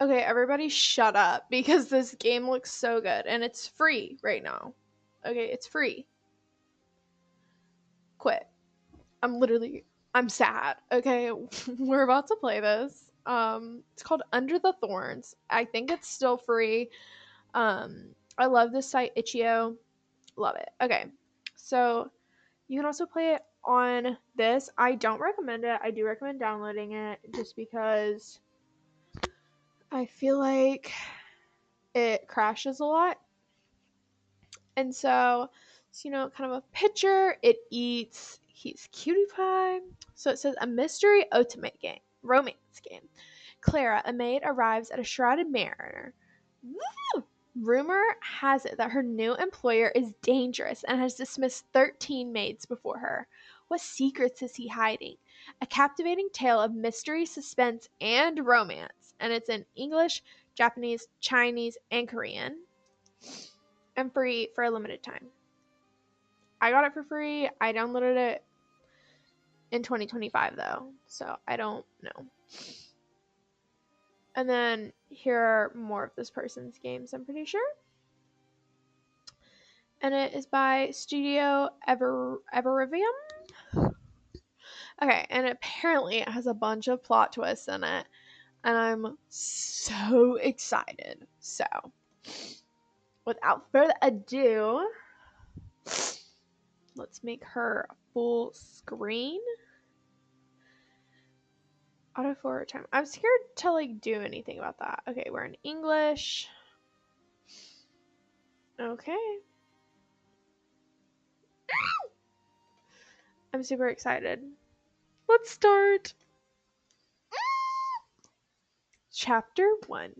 Okay, everybody shut up because this game looks so good and it's free right now. Okay, it's free. Quit. I'm sad. Okay, we're about to play this. It's called Under the Thorns. I think it's still free. I love this site Itch.io. Love it. Okay. So, you can also play it on this. I don't recommend it. I do recommend downloading it just because I feel like it crashes a lot. And so it's, kind of a picture. It eats, he's cutie pie. So it says a mystery ultimate game, romance game. Clara, a maid, arrives at a shrouded mariner. Woo! Rumor has it that her new employer is dangerous and has dismissed 13 maids before her. What secrets is he hiding? A captivating tale of mystery, suspense, and romance. And it's in English, Japanese, Chinese, and Korean. And free for a limited time. I got it for free. I downloaded it in 2025 though, so I don't know. And then here are more of this person's games, I'm pretty sure. And it is by Studio Everivium. Okay, and apparently it has a bunch of plot twists in it, and I'm so excited. So, without further ado, let's make her full screen. Auto forward time. I'm scared to do anything about that. Okay, we're in English. Okay. I'm super excited. Let's start. Chapter 1.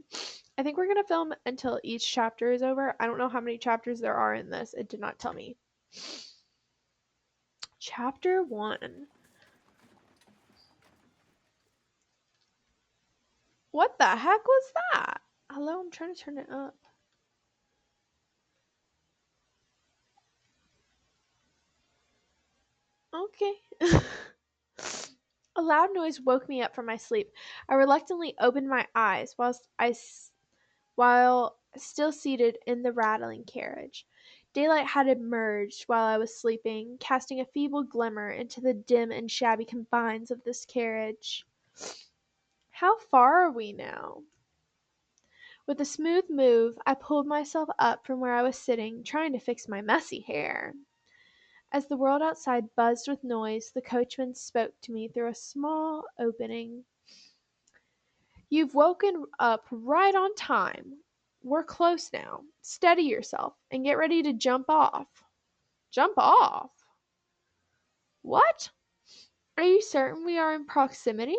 I think we're going to film until each chapter is over. I don't know how many chapters there are in this. It did not tell me. Chapter 1. What the heck was that? Hello, I'm trying to turn it up. Okay. A loud noise woke me up from my sleep. I reluctantly opened my eyes while still seated in the rattling carriage. Daylight had emerged while I was sleeping, casting a feeble glimmer into the dim and shabby confines of this carriage. How far are we now? With a smooth move, I pulled myself up from where I was sitting, trying to fix my messy hair. As the world outside buzzed with noise, the coachman spoke to me through a small opening. You've woken up right on time. We're close now. Steady yourself and get ready to jump off. Jump off? What? Are you certain we are in proximity?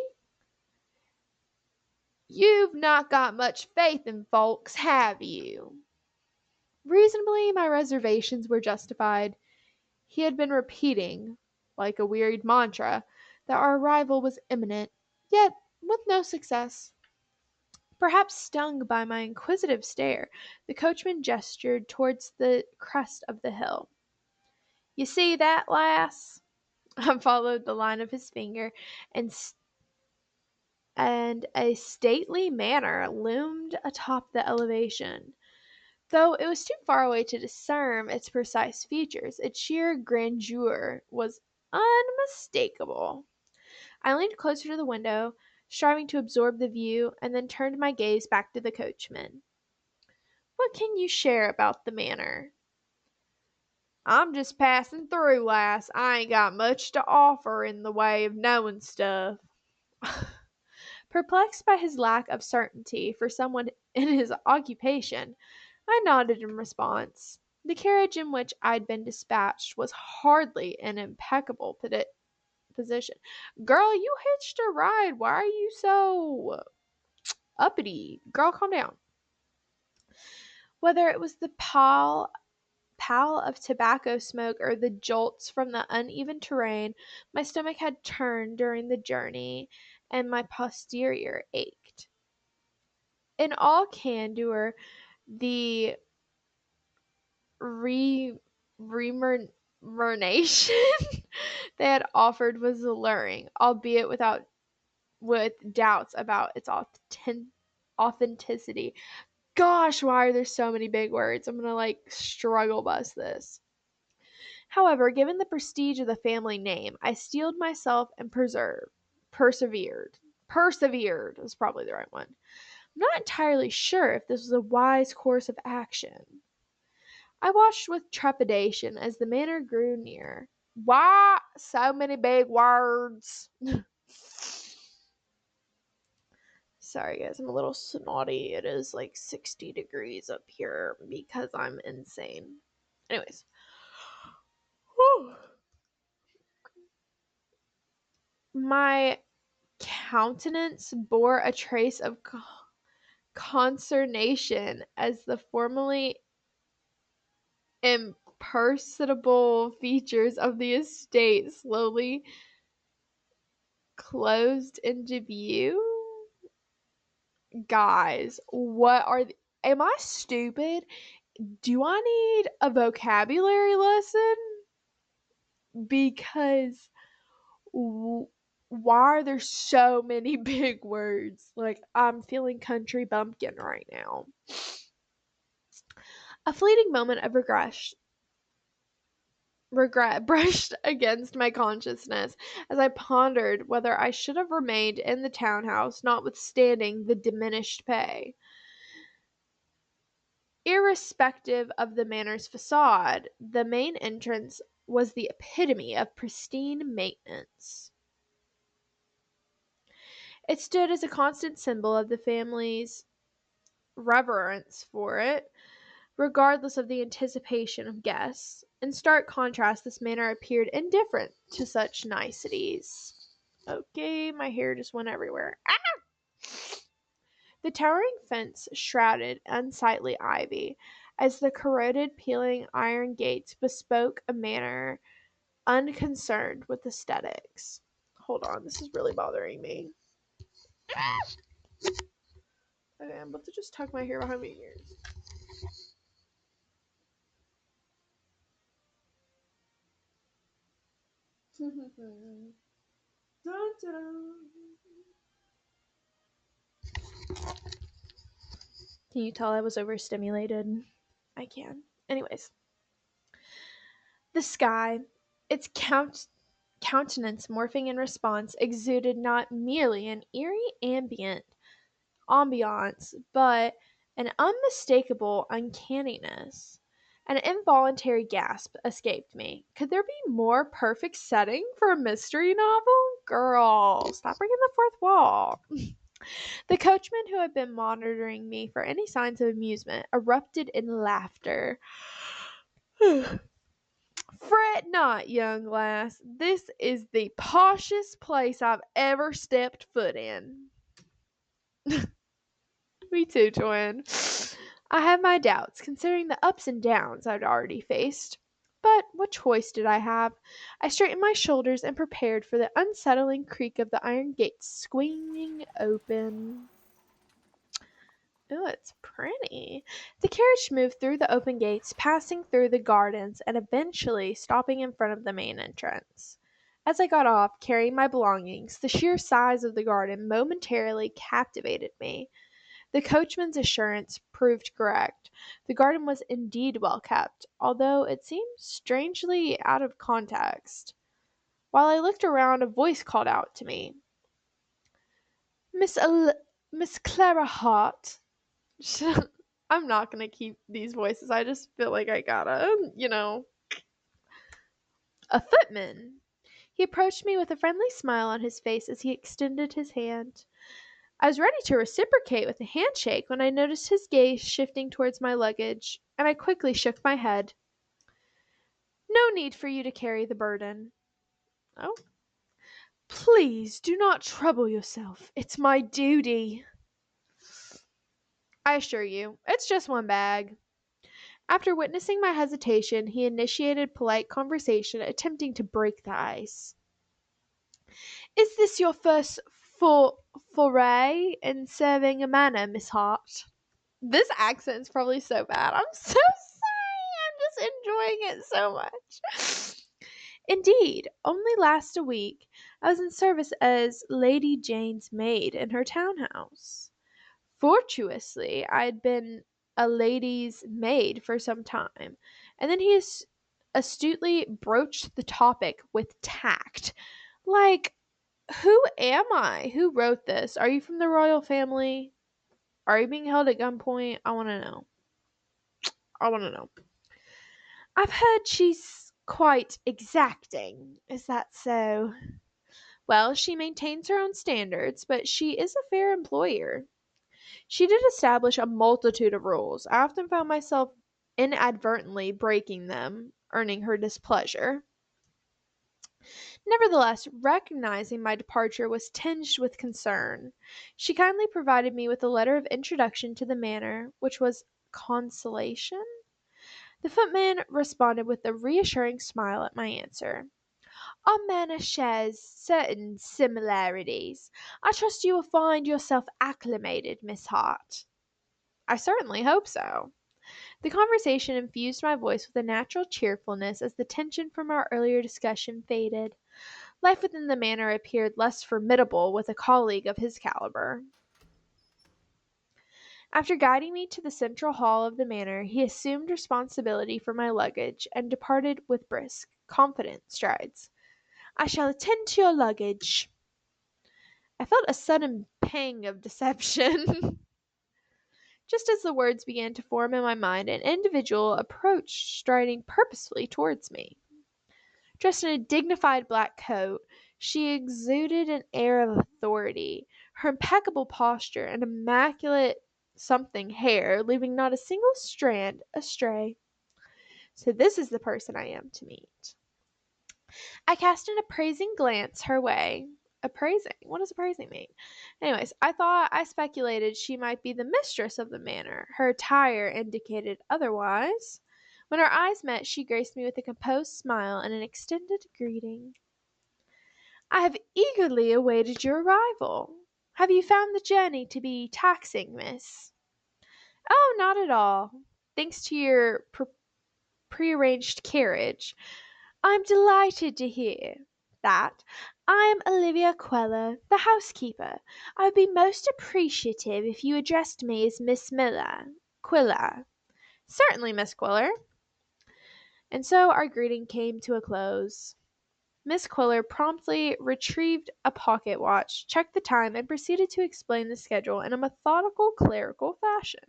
You've not got much faith in folks, have you? Reasonably, my reservations were justified. He had been repeating, like a wearied mantra, that our arrival was imminent, yet with no success. Perhaps stung by my inquisitive stare, the coachman gestured towards the crest of the hill. You see that, lass? I followed the line of his finger, and a stately manor loomed atop the elevation. Though it was too far away to discern its precise features, its sheer grandeur was unmistakable. I leaned closer to the window, striving to absorb the view, and then turned my gaze back to the coachman. What can you share about the manor? I'm just passing through, lass. I ain't got much to offer in the way of knowing stuff. Perplexed by his lack of certainty for someone in his occupation, I nodded in response. The carriage in which I'd been dispatched was hardly in impeccable position. Girl, you hitched a ride. Why are you so uppity? Girl, calm down. Whether it was the pall of tobacco smoke or the jolts from the uneven terrain, my stomach had turned during the journey, and my posterior ached. In all candor, the remuneration they had offered was alluring, albeit with doubts about its authenticity. Gosh, why are there so many big words? I'm gonna like struggle bust this. However, given the prestige of the family name, I steeled myself and persevered. Persevered is probably the right one. I'm not entirely sure if this was a wise course of action. I watched with trepidation as the manor grew near. Why so many big words? Sorry, guys, I'm a little snotty. It is like 60 degrees up here because I'm insane. Anyways. Whew. My countenance bore a trace of consternation as the formerly imperceptible features of the estate slowly closed into view. Guys, what are am I stupid? Do I need a vocabulary lesson? Because why are there so many big words? Like, I'm feeling country bumpkin right now. A fleeting moment of regret brushed against my consciousness as I pondered whether I should have remained in the townhouse, notwithstanding the diminished pay. Irrespective of the manor's facade, the main entrance was the epitome of pristine maintenance. It stood as a constant symbol of the family's reverence for it, regardless of the anticipation of guests. In stark contrast, this manor appeared indifferent to such niceties. Okay, my hair just went everywhere. Ah! The towering fence shrouded unsightly ivy, as the corroded, peeling iron gates bespoke a manor unconcerned with aesthetics. Hold on, this is really bothering me. Ah! Okay, I'm about to just tuck my hair behind my ears. Dun, dun. Can you tell I was overstimulated? I can. Anyways, the sky, its countenance morphing in response, exuded not merely an eerie ambiance, but an unmistakable uncanniness. An involuntary gasp escaped me. Could there be more perfect setting for a mystery novel? Girl, stop breaking the fourth wall. The coachman, who had been monitoring me for any signs of amusement, erupted in laughter. Fret not, young lass. This is the poshest place I've ever stepped foot in. Me too, twin. I have my doubts, considering the ups and downs I'd already faced. But what choice did I have? I straightened my shoulders and prepared for the unsettling creak of the iron gates swinging open. Oh, it's pretty. The carriage moved through the open gates, passing through the gardens, and eventually stopping in front of the main entrance. As I got off, carrying my belongings, the sheer size of the garden momentarily captivated me. The coachman's assurance proved correct. The garden was indeed well kept, although it seemed strangely out of context. While I looked around, a voice called out to me. Miss Clara Hart. I'm not gonna keep these voices. I just feel like I gotta. A footman. He approached me with a friendly smile on his face as he extended his hand. I was ready to reciprocate with a handshake when I noticed his gaze shifting towards my luggage, and I quickly shook my head. No need for you to carry the burden. Oh. Please do not trouble yourself. It's my duty. I assure you, it's just one bag. After witnessing my hesitation, he initiated polite conversation, attempting to break the ice. Is this your first foray in serving a manor, Miss Hart? This accent's probably so bad. I'm so sorry. I'm just enjoying it so much. Indeed, only last a week I was in service as Lady Jane's maid in her townhouse. Fortuitously, I'd been a lady's maid for some time, and then he astutely broached the topic with tact. Like, who am I? Who wrote this? Are you from the royal family? Are you being held at gunpoint? I want to know. I want to know. I've heard she's quite exacting. Is that so? Well, she maintains her own standards, but she is a fair employer. She did establish a multitude of rules. I often found myself inadvertently breaking them, earning her displeasure. Nevertheless, recognizing my departure was tinged with concern. She kindly provided me with a letter of introduction to the manor, which was consolation. The footman responded with a reassuring smile at my answer. Our manor shares certain similarities. I trust you will find yourself acclimated, Miss Hart. I certainly hope so. The conversation infused my voice with a natural cheerfulness as the tension from our earlier discussion faded. Life within the manor appeared less formidable with a colleague of his caliber. After guiding me to the central hall of the manor, he assumed responsibility for my luggage and departed with brisk, confident strides. I shall attend to your luggage. I felt a sudden pang of deception. Just as the words began to form in my mind, an individual approached, striding purposefully towards me. Dressed in a dignified black coat, she exuded an air of authority, her impeccable posture and immaculate something hair leaving not a single strand astray. So this is the person I am to meet. I cast an appraising glance her way. Appraising? What does appraising mean? Anyways, I speculated she might be the mistress of the manor. Her attire indicated otherwise. When our eyes met, she graced me with a composed smile and an extended greeting. I have eagerly awaited your arrival. Have you found the journey to be taxing, miss? Oh, not at all. Thanks to your prearranged carriage. I'm delighted to hear that. I am Olivia Queller, the housekeeper. I would be most appreciative if you addressed me as Miss Quiller. Certainly, Miss Quiller. And so our greeting came to a close. Miss Quiller promptly retrieved a pocket watch, checked the time, and proceeded to explain the schedule in a methodical clerical fashion.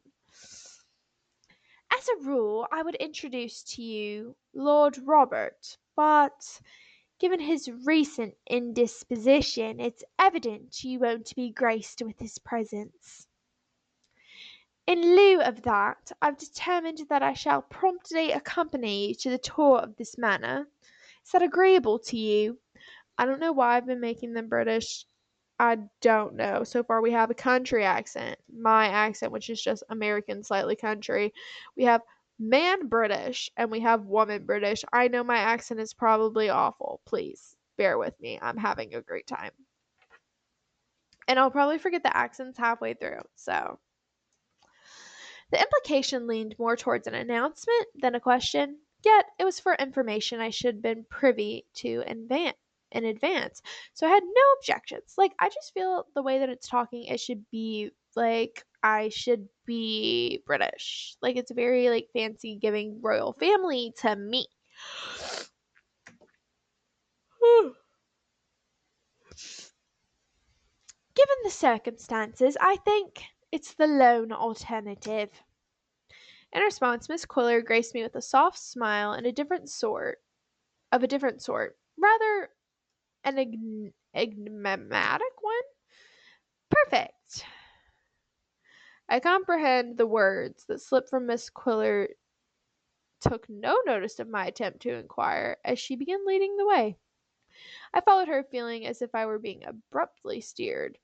As a rule, I would introduce to you Lord Robert, but given his recent indisposition, it's evident you won't be graced with his presence. In lieu of that, I've determined that I shall promptly accompany you to the tour of this manor. Is that agreeable to you? I don't know why I've been making them British. I don't know. So far, we have a country accent, my accent, which is just American, slightly country. We have man British, and we have woman British. I know my accent is probably awful. Please bear with me. I'm having a great time. And I'll probably forget the accents halfway through. So the implication leaned more towards an announcement than a question, yet it was for information I should have been privy to in advance. So I had no objections. Like, I just feel the way that it's talking, it should be like I should be British. Like, it's very like fancy giving royal family to me. Given the circumstances, I think it's the lone alternative. In response, Miss Quiller graced me with a soft smile and a different sort, rather an enigmatic one. Perfect. I comprehend the words that slipped from Miss Quiller took no notice of my attempt to inquire as she began leading the way. I followed her, feeling as if I were being abruptly steered.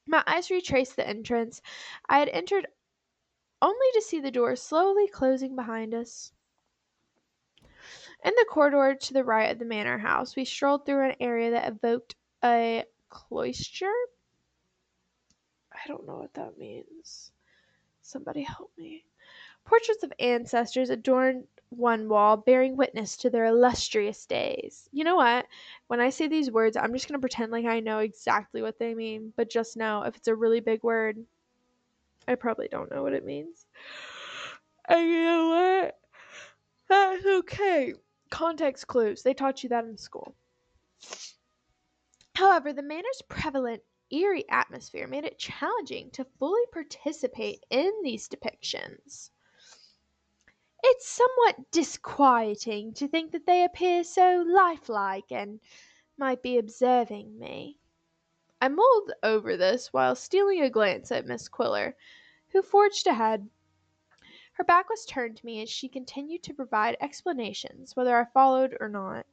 My eyes retraced the entrance I had entered only to see the door slowly closing behind us. In the corridor to the right of the manor house, we strolled through an area that evoked a cloister. I don't know what that means. Somebody help me. Portraits of ancestors adorned one wall, bearing witness to their illustrious days. You know what? When I say these words, I'm just going to pretend like I know exactly what they mean, but just know if it's a really big word, I probably don't know what it means. And you know what? That's okay. Context clues. They taught you that in school. However, the manor's prevalent, eerie atmosphere made it challenging to fully participate in these depictions. It's somewhat disquieting to think that they appear so lifelike and might be observing me. I mulled over this while stealing a glance at Miss Quiller, who forged ahead. Her back was turned to me as she continued to provide explanations, whether I followed or not.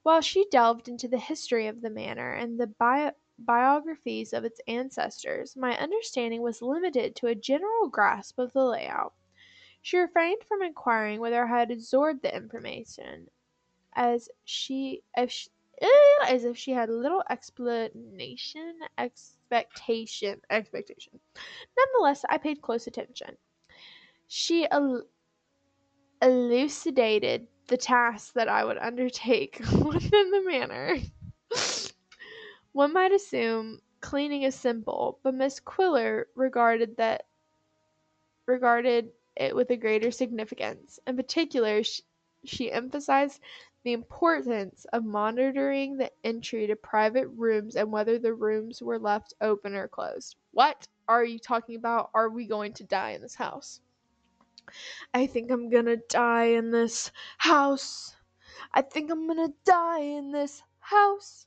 While she delved into the history of the manor and the biographies of its ancestors, my understanding was limited to a general grasp of the layout. She refrained from inquiring whether I had absorbed the information, as as if she had little expectation. Nonetheless, I paid close attention. She elucidated the task that I would undertake within the manor. One might assume cleaning is simple, but Miss Quiller regarded it with a greater significance. In particular, she emphasized the importance of monitoring the entry to private rooms and whether the rooms were left open or closed. What are you talking about? Are we going to die in this house? I think I'm gonna die in this house. I think I'm gonna die in this house.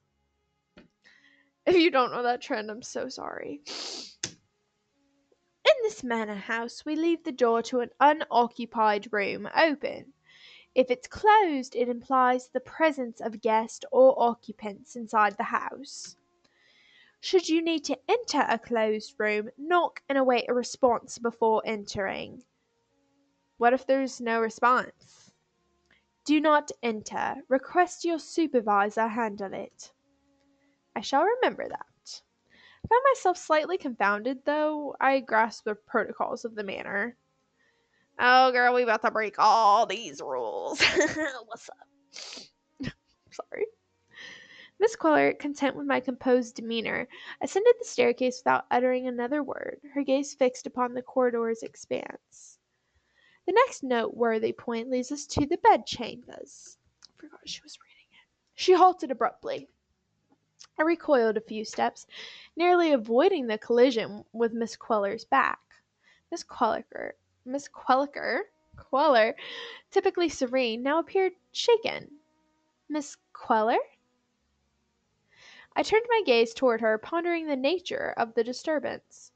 If you don't know that trend, I'm so sorry. In this manor house, we leave the door to an unoccupied room open. If it's closed, it implies the presence of guests or occupants inside the house. Should you need to enter a closed room, knock and await a response before entering. What if there's no response? Do not enter. Request your supervisor handle it. I shall remember that. I found myself slightly confounded, though I grasped the protocols of the manor. Oh, girl, we about to break all these rules. What's up? Sorry. Miss Quiller, content with my composed demeanor, ascended the staircase without uttering another word, her gaze fixed upon the corridor's expanse. The next noteworthy point leads us to the bedchambers. I forgot she was reading it. She halted abruptly. I recoiled a few steps, nearly avoiding the collision with Miss Queller's back. Miss Queller, typically serene, now appeared shaken. Miss Queller? I turned my gaze toward her, pondering the nature of the disturbance.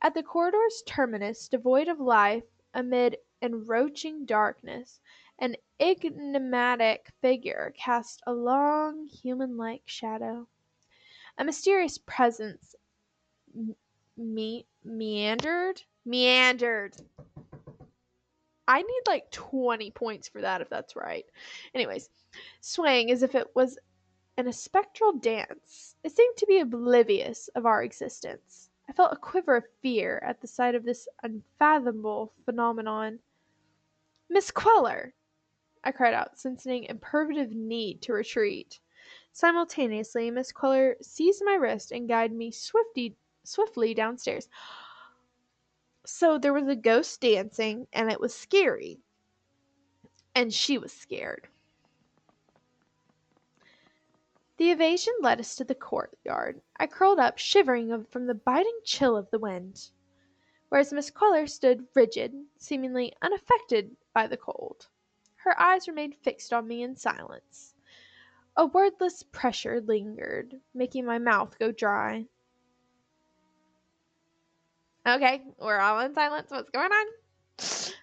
At the corridor's terminus, devoid of life, amid encroaching darkness, an enigmatic figure cast a long, human-like shadow. A mysterious presence meandered. I need like 20 points for that if that's right. Anyways, swaying as if it was in a spectral dance. It seemed to be oblivious of our existence. I felt a quiver of fear at the sight of this unfathomable phenomenon. Miss Queller! I cried out, sensing imperative need to retreat. Simultaneously, Miss Queller seized my wrist and guided me swiftly downstairs. So there was a ghost dancing, and it was scary. And she was scared. The evasion led us to the courtyard. I curled up, shivering from the biting chill of the wind, whereas Miss Queller stood rigid, seemingly unaffected by the cold. Her eyes remained fixed on me in silence. A wordless pressure lingered, making my mouth go dry. Okay, we're all in silence. What's going on?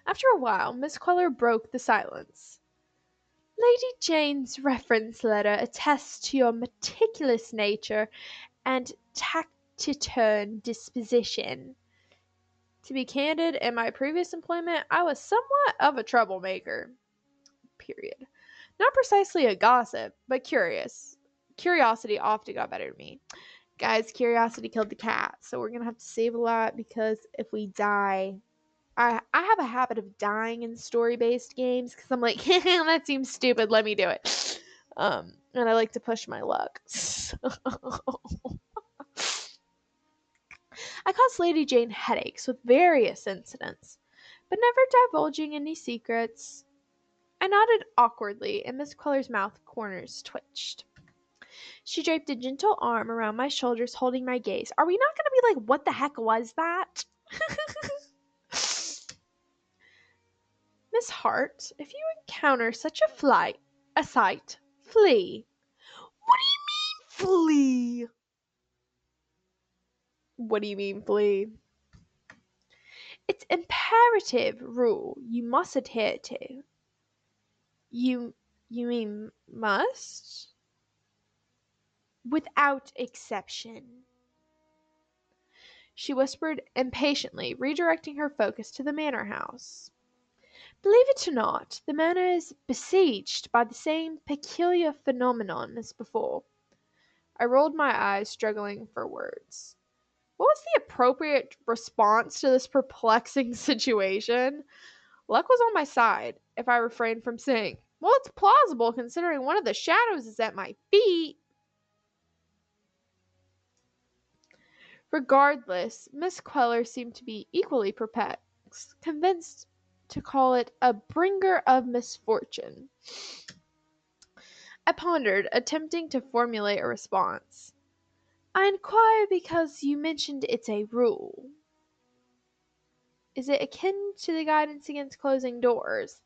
After a while, Miss Queller broke the silence. Lady Jane's reference letter attests to your meticulous nature and taciturn disposition. To be candid, in my previous employment, I was somewhat of a troublemaker. Period. Not precisely a gossip, but curious. Curiosity often got better to me. Guys, curiosity killed the cat, so we're gonna have to save a lot because if we die, I have a habit of dying in story-based games because I'm like, that seems stupid, let me do it. And I like to push my luck. So I I caused Lady Jane headaches with various incidents, but never divulging any secrets. I nodded awkwardly, and Miss Queller's mouth corners twitched. She draped a gentle arm around my shoulders, holding my gaze. Are we not going to be like, what the heck was that? Miss Hart, if you encounter such a sight, flee. What do you mean, flee? What do you mean, flee? It's imperative rule you must adhere to. You mean must? Without exception. She whispered impatiently, redirecting her focus to the manor house. Believe it or not, the manor is besieged by the same peculiar phenomenon as before. I rolled my eyes, struggling for words. What was the appropriate response to this perplexing situation? Luck was on my side, if I refrained from saying, well, it's plausible considering one of the shadows is at my feet. Regardless, Miss Queller seemed to be equally perplexed, convinced to call it a bringer of misfortune. I pondered, attempting to formulate a response. I inquire because you mentioned it's a rule. Is it akin to the guidance against closing doors?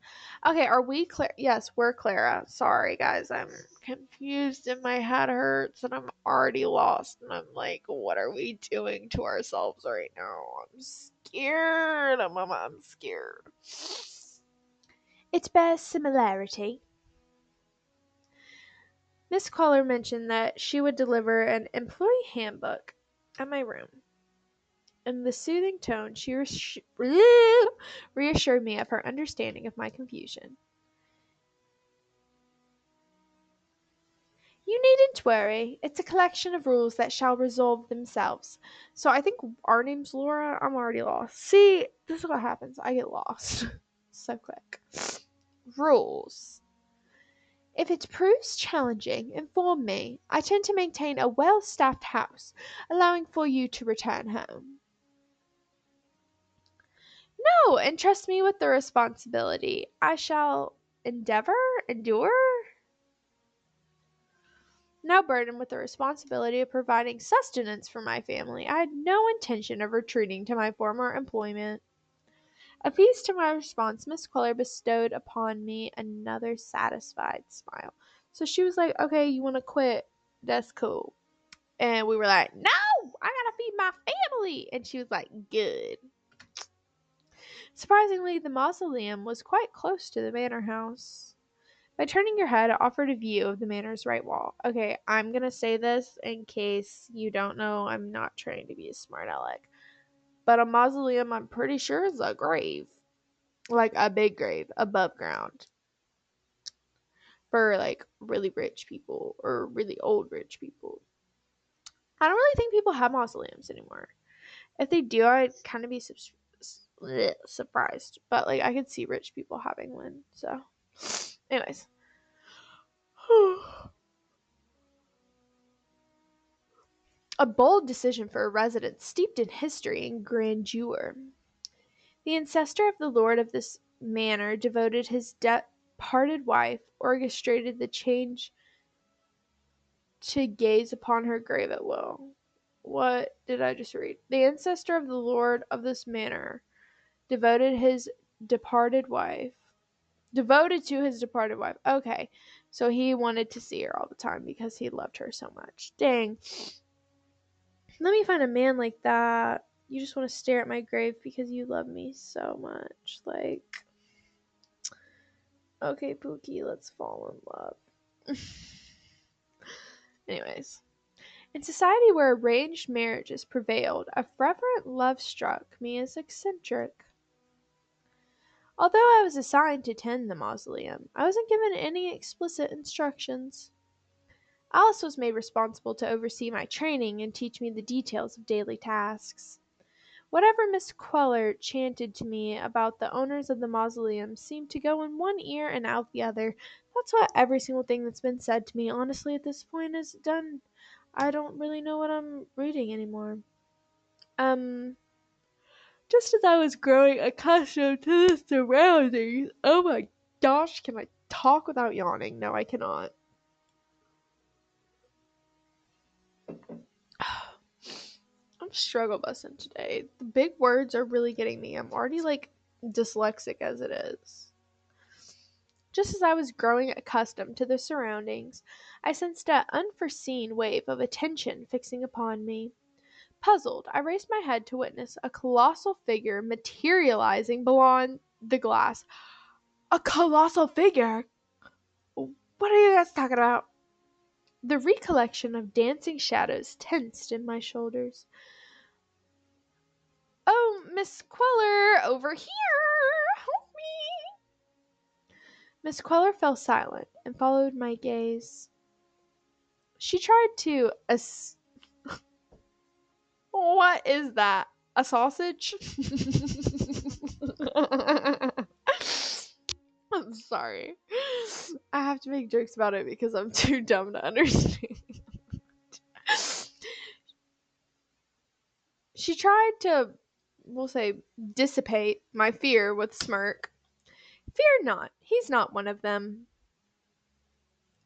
Okay, are we Clara? Yes, we're Clara. Sorry, guys. I'm confused and my head hurts and I'm already lost. And I'm like, what are we doing to ourselves right now? I'm scared. Mama, I'm scared. It bears similarity. Miss Caller mentioned that she would deliver an employee handbook at my room. In the soothing tone, she reassured me of her understanding of my confusion. You needn't worry. It's a collection of rules that shall resolve themselves. So I think our name's Laura. I'm already lost. See, this is what happens. I get lost so quick. Rules. If it proves challenging, inform me. I tend to maintain a well-staffed house, allowing for you to return home. No, entrust me with the responsibility. I shall endure. Now burdened with the responsibility of providing sustenance for my family, I had no intention of retreating to my former employment. Appeased to my response, Miss Queller bestowed upon me another satisfied smile. So she was like, okay, you want to quit? That's cool. And we were like, no, I gotta feed my family. And she was like, good. Surprisingly, the mausoleum was quite close to the manor house. By turning your head, it offered a view of the manor's right wall. Okay, I'm gonna say this in case you don't know. I'm not trying to be a smart aleck. But a mausoleum, I'm pretty sure, is a grave. Like a big grave above ground. For like really rich people or really old rich people. I don't really think people have mausoleums anymore. If they do, I'd kind of be surprised. But like I could see rich people having one. So, anyways. A bold decision for a residence steeped in history and grandeur. The ancestor of the lord of this manor devoted his departed wife, orchestrated the change to gaze upon her grave at will. What did I just read? The ancestor of the lord of this manor devoted his departed wife. Devoted to his departed wife. Okay. So he wanted to see her all the time because he loved her so much. Dang. Let me find a man like that. You just want to stare at my grave because you love me so much. Like, okay, Pookie, let's fall in love. Anyways. In society where arranged marriages prevailed, a fervent love struck me as eccentric. Although I was assigned to tend the mausoleum, I wasn't given any explicit instructions. Alice was made responsible to oversee my training and teach me the details of daily tasks. Whatever Miss Queller chanted to me about the owners of the mausoleum seemed to go in one ear and out the other. That's what every single thing that's been said to me, honestly, at this point is done. I don't really know what I'm reading anymore. Um, just as I was growing accustomed to the surroundings. Oh my gosh, can I talk without yawning? No, I cannot. I'm struggle busing today. The big words are really getting me. I'm already like dyslexic as it is. Just as I was growing accustomed to the surroundings, I sensed an unforeseen wave of attention fixing upon me. Puzzled, I raised my head to witness a colossal figure materializing beyond the glass. A colossal figure? What are you guys talking about? The recollection of dancing shadows tensed in my shoulders. Oh, Miss Queller, over here! Help me! Miss Queller fell silent and followed my gaze. She tried to what is that? A sausage? I'm sorry. I have to make jokes about it because I'm too dumb to understand. She tried to, we'll say, dissipate my fear with a smirk. Fear not, he's not one of them.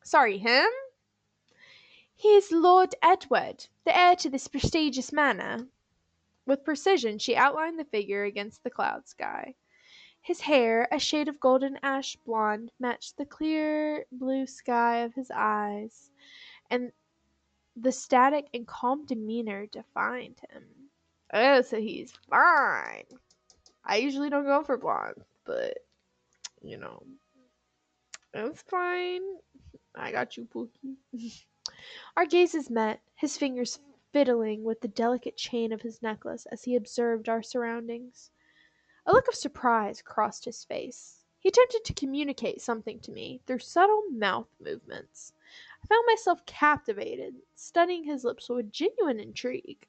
Sorry, him? He is Lord Edward, the heir to this prestigious manor. With precision, she outlined the figure against the cloud sky. His hair, a shade of golden ash blonde, matched the clear blue sky of his eyes, and the static and calm demeanor defined him. Oh, so he's fine. I usually don't go for blonde, but, you know, it's fine. I got you, Pookie. Our gazes met, his fingers fiddling with the delicate chain of his necklace as he observed our surroundings. A look of surprise crossed his face. He attempted to communicate something to me through subtle mouth movements. I found myself captivated, studying his lips with genuine intrigue.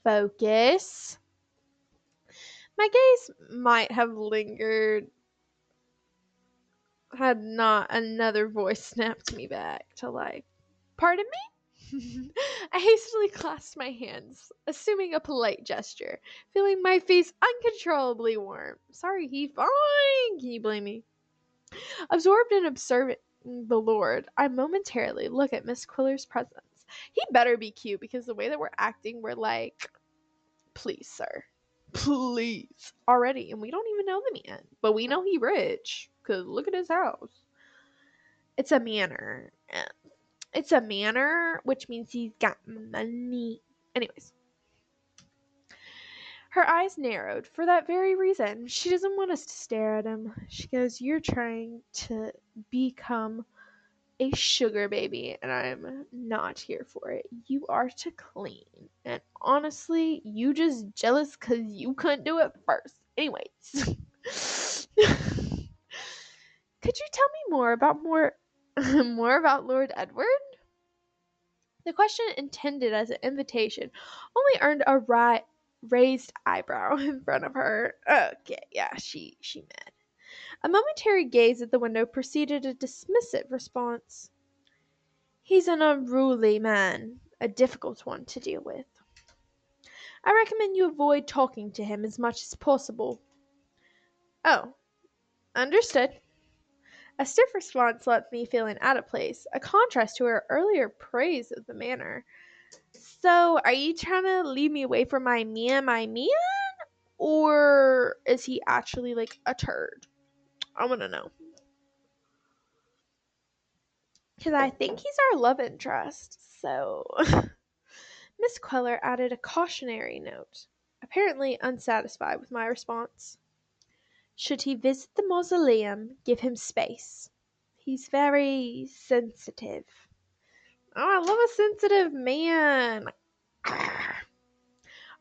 Focus. My gaze might have lingered had not another voice snapped me back to life. Pardon me? I hastily clasped my hands, assuming a polite gesture, feeling my face uncontrollably warm. Sorry, he fine. Can you blame me? Absorbed in observing the Lord, I momentarily look at Miss Quiller's presence. He better be cute because the way that we're acting, we're like, please, sir. Please. Already. And we don't even know the man. But we know he rich. Because look at his house. It's a manor. It's a manor, which means he's got money. Anyways. Her eyes narrowed for that very reason. She doesn't want us to stare at him. She goes, you're trying to become a sugar baby, and I'm not here for it. You are to clean. And honestly, you just jealous because you couldn't do it first. Anyways. Could you tell me more about more about Lord Edward? The question, intended as an invitation, only earned a raised eyebrow in front of her. Okay, yeah, she mad. A momentary gaze at the window preceded a dismissive response. He's an unruly man, a difficult one to deal with. I recommend you avoid talking to him as much as possible. Oh, understood. A stiff response left me feeling out of place, a contrast to her earlier praise of the manor. So, are you trying to lead me away from my man? Or is he actually like a turd? I want to know. Because I think he's our love interest. So, Miss Queller added a cautionary note, apparently unsatisfied with my response. Should he visit the mausoleum, give him space. He's very sensitive. Oh, I love a sensitive man.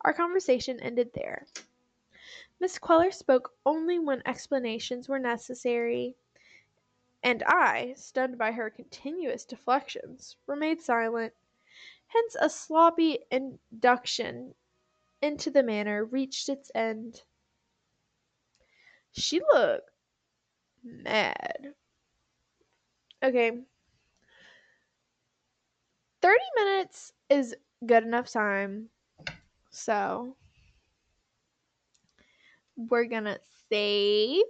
Our conversation ended there. Miss Queller spoke only when explanations were necessary, and I, stunned by her continuous deflections, remained silent. Hence, a sloppy induction into the manor reached its end. She looked mad. Okay, 30 minutes is good enough time. So we're gonna save.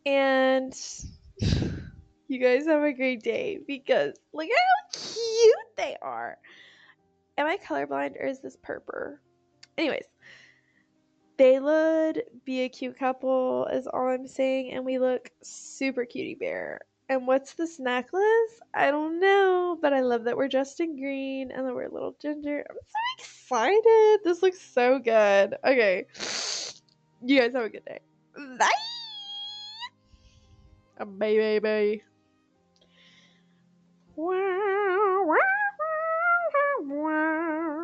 And you guys have a great day because look at how cute they are. Am I colorblind or is this purple? Anyways, they would be a cute couple is all I'm saying, and we look super cutie bear. And what's this necklace? I don't know, but I love that we're dressed in green and that we're little ginger. I'm so excited. This looks so good. Okay. You guys have a good day. Bye. Bye, bye, bye. Wow, wow, wow, wow, wow.